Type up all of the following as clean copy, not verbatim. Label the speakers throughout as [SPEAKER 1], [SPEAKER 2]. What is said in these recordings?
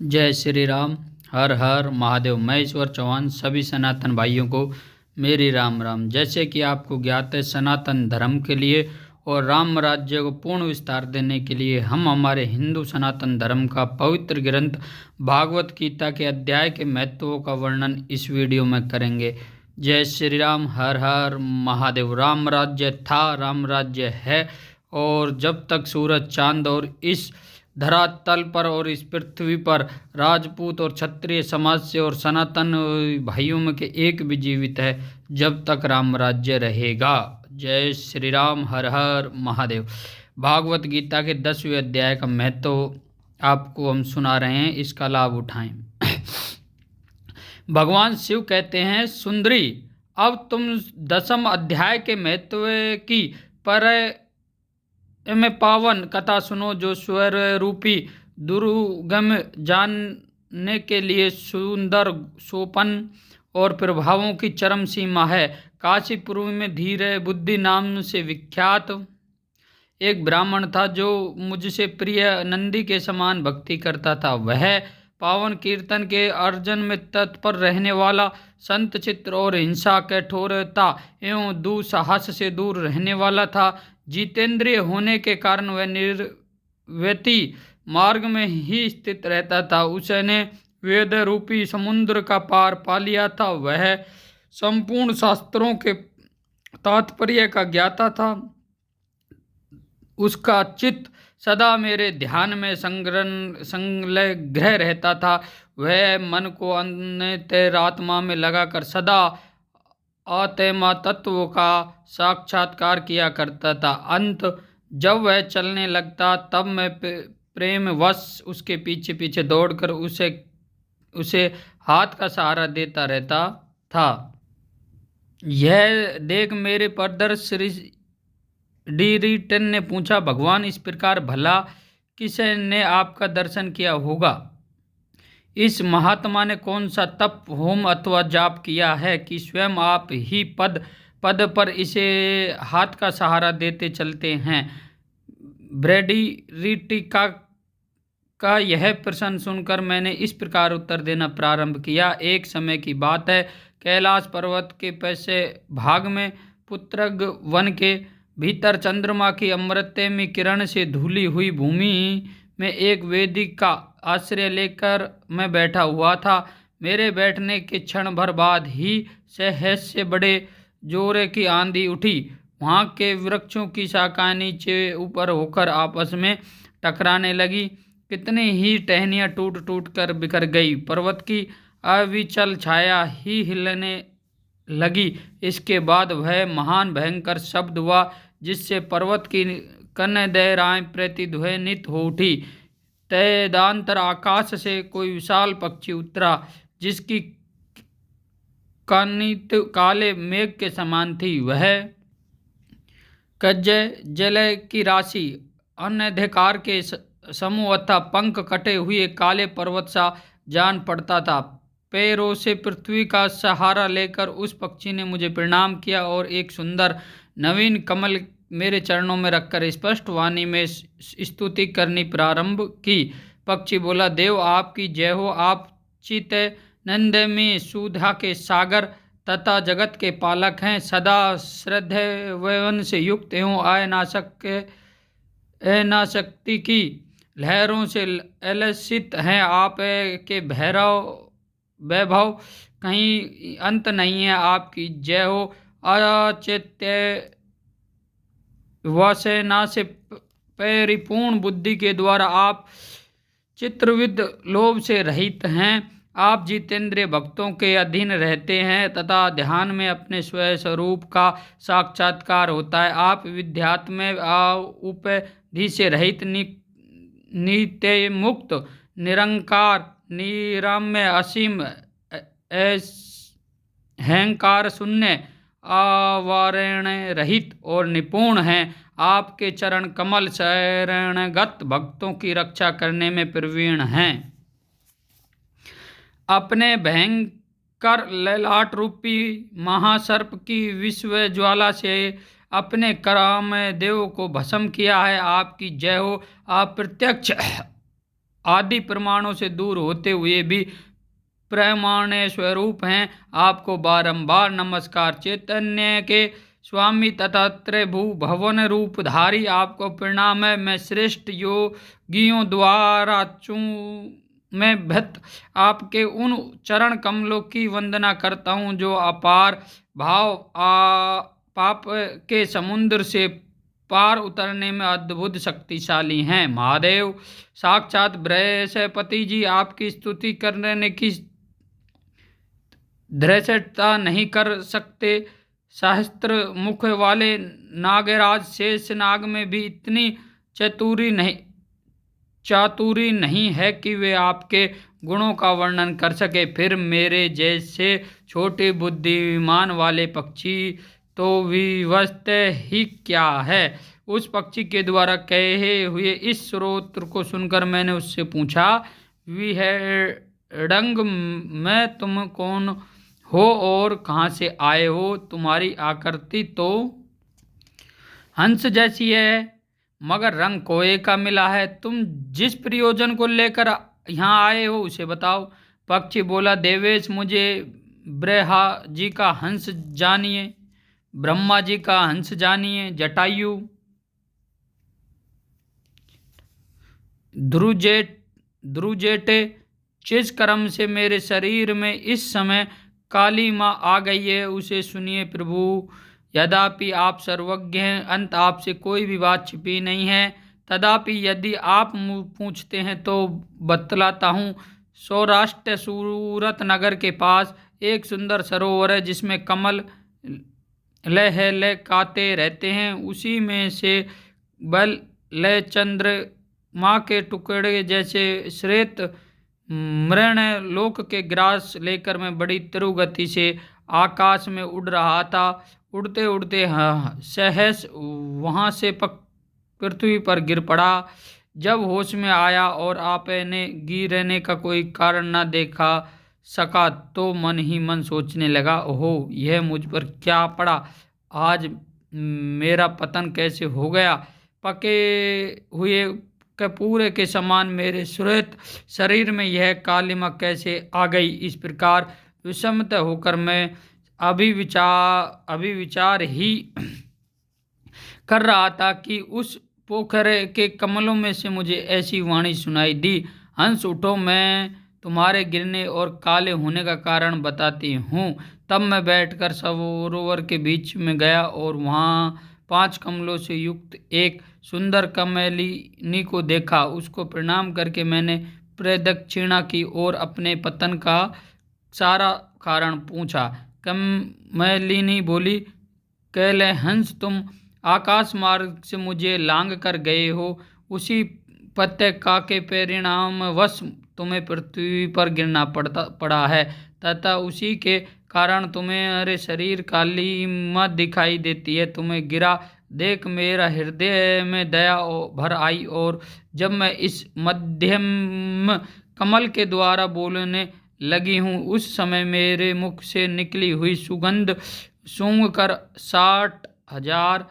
[SPEAKER 1] जय श्री राम। हर हर महादेव। मैं ईश्वर चौहान सभी सनातन भाइयों को मेरी राम राम। जैसे कि आपको ज्ञात है, सनातन धर्म के लिए और राम राज्य को पूर्ण विस्तार देने के लिए हम हमारे हिंदू सनातन धर्म का पवित्र ग्रंथ भागवत गीता के अध्याय के महत्वों का वर्णन इस वीडियो में करेंगे। जय श्री राम। हर हर महादेव। राम राज्य था, राम राज्य है, और जब तक सूरज चांद और इस धरातल पर और इस पृथ्वी पर राजपूत और क्षत्रिय समाज से और सनातन भाइयों में के एक भी जीवित है, जब तक राम राज्य रहेगा। जय श्री राम। हर हर महादेव। भागवत गीता के 10वें अध्याय का महत्व आपको हम सुना रहे हैं, इसका लाभ उठाएं। भगवान शिव कहते हैं, सुंदरी, अब तुम 10वें अध्याय के महत्व की पर में पावन कथा सुनो, जो स्वर रूपी दुर्गम जानने के लिए सुंदर सोपन और प्रभावों की चरम सीमा है। काशीपुर में धीरे बुद्धि नाम से विख्यात एक ब्राह्मण था, जो मुझसे प्रिय नंदी के समान भक्ति करता था। वह पावन कीर्तन के अर्जन में तत्पर रहने वाला, संत चित्र और हिंसा, कठोरता एवं दुस्साहस से दूर रहने वाला था। जितेंद्रिय होने के कारण वह निर्वैती मार्ग में ही स्थित रहता था। उसने वेद रूपी समुद्र का पार पा लिया था। वह संपूर्ण शास्त्रों के तात्पर्य का ज्ञाता था। उसका चित्त सदा मेरे ध्यान में संलग्न रहता था। वह मन को अंतरात्मा में लगाकर सदा आत्मा तत्व का साक्षात्कार किया करता था। अंत जब वह चलने लगता, तब मैं प्रेमवश उसके पीछे पीछे दौड़कर उसे हाथ का सहारा देता रहता था। यह देख मेरे प्रदर्शी डीरिटन ने पूछा, भगवान, इस प्रकार भला किसने आपका दर्शन किया होगा? इस महात्मा ने कौन सा तप, होम अथवा जाप किया है कि स्वयं आप ही पद पद पर इसे हाथ का सहारा देते चलते हैं? ब्रैडिरिटिका का यह प्रश्न सुनकर मैंने इस प्रकार उत्तर देना प्रारंभ किया। एक समय की बात है, कैलाश पर्वत के पैसे भाग में पुत्रग वन के भीतर चंद्रमा की अमृतमयी किरण से धुली हुई भूमि में एक वेदी का आश्रय लेकर मैं बैठा हुआ था। मेरे बैठने के क्षण भर बाद ही सहज से बड़े जोरे की आंधी उठी। वहाँ के वृक्षों की शाखाएं नीचे ऊपर होकर आपस में टकराने लगी। कितनी ही टहनियाँ टूट टूट कर बिखर गई। पर्वत की अविचल छाया ही हिलने लगी। इसके बाद वह महान भयंकर शब्द हुआ, जिससे पर्वत की कन्नदराएं प्रतिध्वनित हो उठी। तदनंतर आकाश से कोई विशाल पक्षी उतरा, जिसकी कानित काले मेघ के समान थी। वह कज्जय जल की राशि, अनधिकार के समूह तथा पंख कटे हुए काले पर्वत सा जान पड़ता था। पैरों से पृथ्वी का सहारा लेकर उस पक्षी ने मुझे प्रणाम किया और एक सुंदर नवीन कमल मेरे चरणों में रखकर स्पष्ट वाणी में स्तुति करनी प्रारंभ की। पक्षी बोला, देव आपकी जय हो। आप चित्तानंद में सुधा के सागर तथा जगत के पालक हैं। सदा श्रद्धेवन से युक्त एवं अनासक्ति की लहरों से अलसित हैं। आप के वैभव कहीं अंत नहीं है। आपकी जय हो। अचित्य वासना से परिपूर्ण बुद्धि के द्वारा आप चित्रविद लोभ से रहित हैं। आप जितेंद्रिय भक्तों के अधीन रहते हैं तथा ध्यान में अपने स्वस्वरूप का साक्षात्कार होता है। आप विध्यात्म उपाधि से रहित, नित्य मुक्त, निरंकार, निराम्य, असीम, अहंकार शून्य, आवरण रहित और निपुण हैं। आपके चरण कमल शरणगत भक्तों की रक्षा करने में प्रवीण हैं। अपने भयंकर ललाट रूपी महासर्प की विश्व ज्वाला से अपने काम देव को भस्म किया है। आपकी जय हो। आप प्रत्यक्ष आदि प्रमाणों से दूर होते हुए भी प्रमाण स्वरूप हैं, आपको बारंबार नमस्कार। चैतन्य के स्वामी तथा त्रिभु भवन रूपधारी आपको प्रणाम है। मैं श्रेष्ठ योगियों द्वारा मैं भक्त आपके उन चरण कमलों की वंदना करता हूँ जो अपार भाव पाप के समुद्र से पार उतरने में अद्भुत शक्तिशाली हैं। महादेव साक्षात बृहस्पति जी आपकी स्तुति करने की धृष्टता नहीं कर सकते। सहस्त्र मुख वाले नागराज शेष नाग में भी इतनी चातुरी नहीं है कि वे आपके गुणों का वर्णन कर सके। फिर मेरे जैसे छोटे बुद्धिमान वाले पक्षी तो विवशतः ही क्या है। उस पक्षी के द्वारा कहे हुए इस स्तोत्र को सुनकर मैंने उससे पूछा, विहंगम में तुम कौन हो और कहाँ से आए हो? तुम्हारी आकृति तो हंस जैसी है मगर रंग कोए का मिला है। तुम जिस प्रयोजन को लेकर यहाँ आए हो उसे बताओ। पक्षी बोला, देवेश मुझे ब्रह्मा जी का हंस जानिए, ब्रह्मा जी का हंस जानिए, जटायु ध्रुजेटे जिस कर्म से मेरे शरीर में इस समय काली माँ आ गई है उसे सुनिए प्रभु। यद्यपि आप सर्वज्ञ हैं, अंत आपसे कोई भी बात छिपी नहीं है। तथापि यदि आप पूछते हैं तो बतलाता हूँ। सौराष्ट्र सूरत नगर के पास एक सुंदर सरोवर है जिसमें कमल लहलहाते रहते हैं। उसी में से बल लय चंद्रमा के टुकड़े जैसे श्वेत मृण लोक के ग्रास लेकर मैं बड़ी तीव्र गति से आकाश में उड़ रहा था। उड़ते उड़ते सहस वहाँ से पृथ्वी पर गिर पड़ा। जब होश में आया और आपने गिरने का कोई कारण न देखा सका तो मन ही मन सोचने लगा, ओहो यह मुझ पर क्या पड़ा, आज मेरा पतन कैसे हो गया। पके हुए कपूरे के समान मेरे श्वेत शरीर में यह कालिमा कैसे आ गई। इस प्रकार विषमित होकर मैं अभिविचार ही कर रहा था कि उस पोखरे के कमलों में से मुझे ऐसी वाणी सुनाई दी, हंस उठो, मैं तुम्हारे गिरने और काले होने का कारण बताती हूँ। तब मैं बैठकर सरोवर के बीच में गया और वहाँ 5 कमलों से युक्त एक सुंदर कमलिनी को देखा। उसको प्रणाम करके मैंने प्रदक्षिणा की और अपने पतन का सारा कारण पूछा। कमलिनी बोली, कैले हंस, तुम आकाश मार्ग से मुझे लांग कर गए हो, उसी पत्यका के परिणाम वश तुम्हें पृथ्वी पर गिरना पड़ा है तथा उसी के कारण तुम्हारे शरीर कालिमा दिखाई देती है। तुम्हें गिरा देख मेरा हृदय में दया भर आई और जब मैं इस मध्यम कमल के द्वारा बोलने लगी हूँ उस समय मेरे मुख से निकली हुई सुगंध सूंघ कर 60,000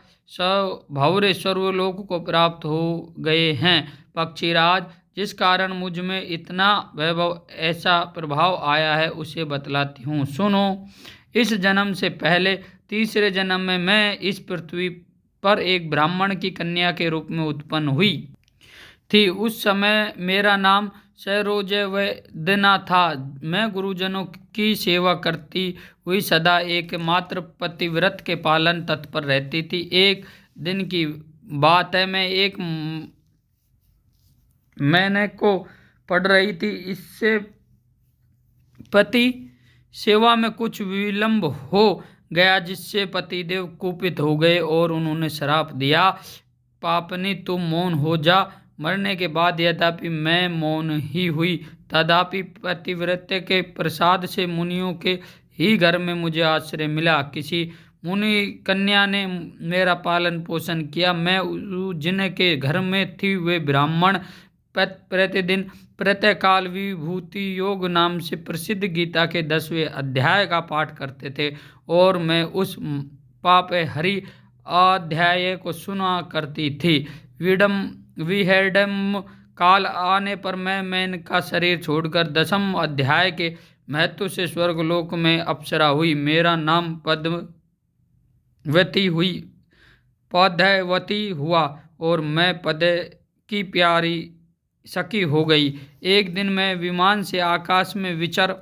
[SPEAKER 1] भंवरे सर्वलोक को प्राप्त हो गए हैं। पक्षीराज, जिस कारण मुझ में इतना वैभव ऐसा प्रभाव आया है उसे बतलाती हूँ, सुनो। इस जन्म से पहले तीसरे जन्म में मैं इस पृथ्वी पर एक ब्राह्मण की कन्या के रूप में उत्पन्न हुई थी। उस समय मेरा नाम सरोजवेदना था। मैं गुरुजनों की सेवा करती हुई सदा एकमात्र पतिव्रत के पालन तत्पर रहती थी। एक दिन की बात है, मैं एक महीने को पढ़ रही थी। इससे पति सेवा में कुछ विलंब हो गया जिससे पतिदेव कुपित हो गए और उन्होंने श्राप दिया, पापनी तुम मौन हो जा। मरने के बाद यद्यपि मैं मौन ही हुई, तथापि पतिव्रत्य के प्रसाद से मुनियों के ही घर में मुझे आश्रय मिला। किसी मुनि कन्या ने मेरा पालन पोषण किया। मैं जिनके घर में थी वे ब्राह्मण प्रतिदिन प्रातःकाल विभूति योग नाम से प्रसिद्ध गीता के 10वें अध्याय का पाठ करते थे और मैं उस पाप हरि अध्याय को सुना करती थी। विहेडम काल आने पर मैं का शरीर छोड़कर 10वें अध्याय के महत्व से स्वर्गलोक में अप्सरा हुई। मेरा नाम पद्मावती हुआ और मैं पद की प्यारी सखी हो गई। एक दिन मैं विमान से आकाश में विचर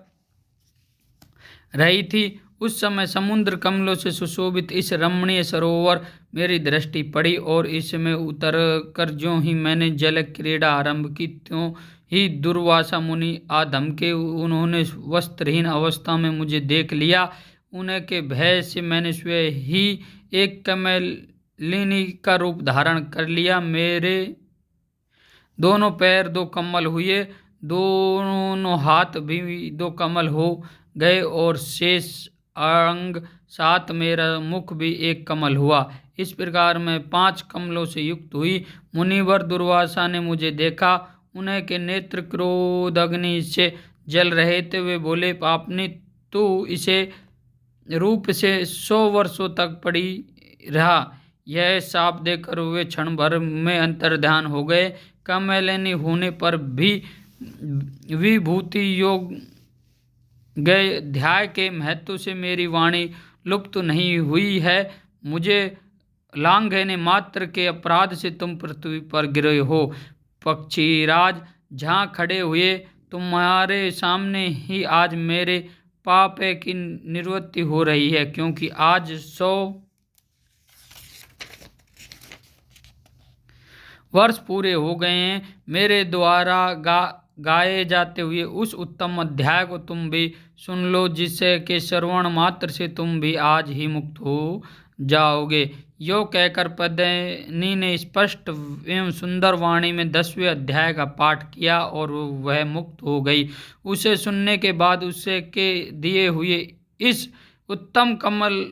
[SPEAKER 1] रही थी। उस समय समुद्र कमलों से सुशोभित इस रमणीय सरोवर मेरी दृष्टि पड़ी और इसमें उतर कर ज्यों ही मैंने जल क्रीड़ा आरंभ की त्यों ही दुर्वासा मुनि आ धमके। उन्होंने वस्त्रहीन अवस्था में मुझे देख लिया। उनके भय से मैंने स्वयं ही एक कमलिनी का रूप धारण कर लिया। मेरे दोनों पैर 2 कमल हुए, दोनों हाथ भी 2 कमल हो गए और शेष अंग 7, मेरा मुख भी 1 कमल हुआ। इस प्रकार मैं 5 कमलों से युक्त हुई। मुनिवर दुर्वासा ने मुझे देखा। उनके नेत्र क्रोध अग्नि से जल रहे थे। वे बोले, पापनी, तू इसे रूप से 100 वर्षों तक पड़ी रहा। यह शाप देकर वे क्षण भर में अंतर्ध्यान हो गए। कमलिनी होने पर भी विभूति योग गए ध्याय के महत्व से मेरी वाणी लुप्त नहीं हुई है। मुझे लांघने मात्र के अपराध से तुम पृथ्वी पर गिरे हो। पक्षीराज, जहाँ खड़े हुए तुम्हारे सामने ही आज मेरे पाप की निवृत्ति हो रही है, क्योंकि आज 100 वर्ष पूरे हो गए हैं। मेरे द्वारा गाए जाते हुए उस उत्तम अध्याय को तुम भी सुन लो, जिससे के श्रवण मात्र से तुम भी आज ही मुक्त हो जाओगे। यो कहकर पद्मिनी ने स्पष्ट एवं सुंदर वाणी में 10वें अध्याय का पाठ किया और वह मुक्त हो गई। उसे सुनने के बाद उसे के दिए हुए इस उत्तम कमल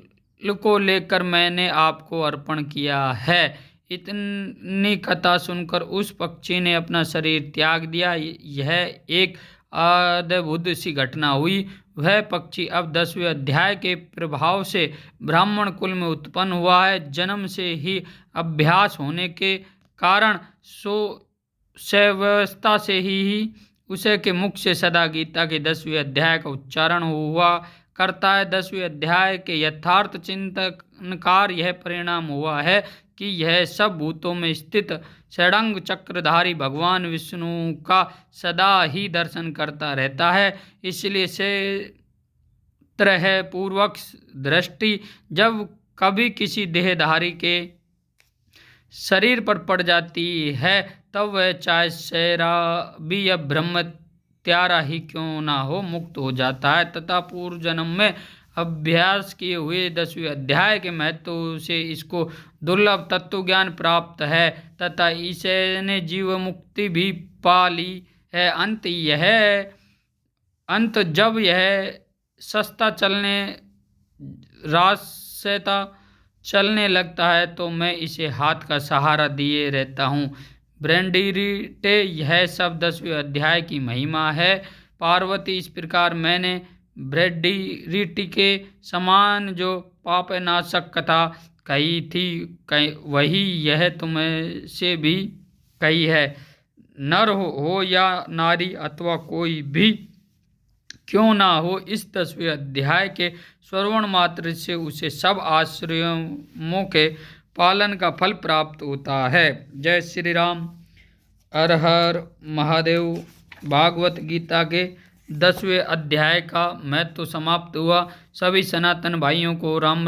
[SPEAKER 1] को लेकर मैंने आपको अर्पण किया है। इतनी कथा सुनकर उस पक्षी ने अपना शरीर त्याग दिया। यह एक अद्भुत सी घटना हुई। वह पक्षी अब 10वें अध्याय के प्रभाव से ब्राह्मण कुल में उत्पन्न हुआ है। जन्म से ही अभ्यास होने के कारण व्यवस्था से ही उसे के मुख से सदा गीता के 10वें अध्याय का उच्चारण हुआ करता है। 10वें अध्याय के यथार्थ चिंतनकार यह परिणाम हुआ है कि यह सब भूतों में स्थित षडंग चक्रधारी भगवान विष्णु का सदा ही दर्शन करता रहता है। इसलिए से तरह पूर्वक दृष्टि जब कभी किसी देहधारी के शरीर पर पड़ जाती है, तब वह चाहे शराबी या ब्रह्मत्यारा ही क्यों ना हो, मुक्त हो जाता है तथा पूर्व जन्म में अभ्यास किए हुए 10वें अध्याय के महत्व से इसको दुर्लभ तत्व ज्ञान प्राप्त है तथा इसने जीव मुक्ति भी पा ली है। अंत जब यह सस्ता रास्ता चलने लगता है तो मैं इसे हाथ का सहारा दिए रहता हूँ। ब्रैंडीरिटे, यह सब 10वें अध्याय की महिमा है। पार्वती, इस प्रकार मैंने ब्रैंडीरिटी के समान जो पापनाशक कथा कही थी, वही यह तुम्हें से भी कही है। नर हो या नारी अथवा कोई भी क्यों ना हो, इस 10वें अध्याय के श्रवण मात्र से उसे सब आश्रमों के पालन का फल प्राप्त होता है। जय श्री राम। हर हर महादेव। भागवत गीता के 10वें अध्याय का महत्व समाप्त हुआ। सभी सनातन भाइयों को राम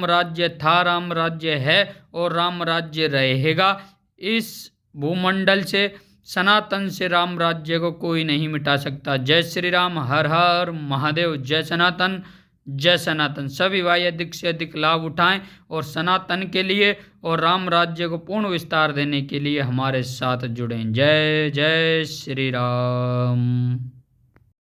[SPEAKER 1] राज्य था, राम राज्य है और राम राज्य रहेगा। इस भूमंडल से सनातन से राम राज्य को कोई नहीं मिटा सकता। जय श्री राम। हर हर महादेव। जय सनातन, जय सनातन। सभी भाई अधिक से अधिक लाभ उठाएं और सनातन के लिए और राम राज्य को पूर्ण विस्तार देने के लिए हमारे साथ जुड़ें। जय जय श्री राम।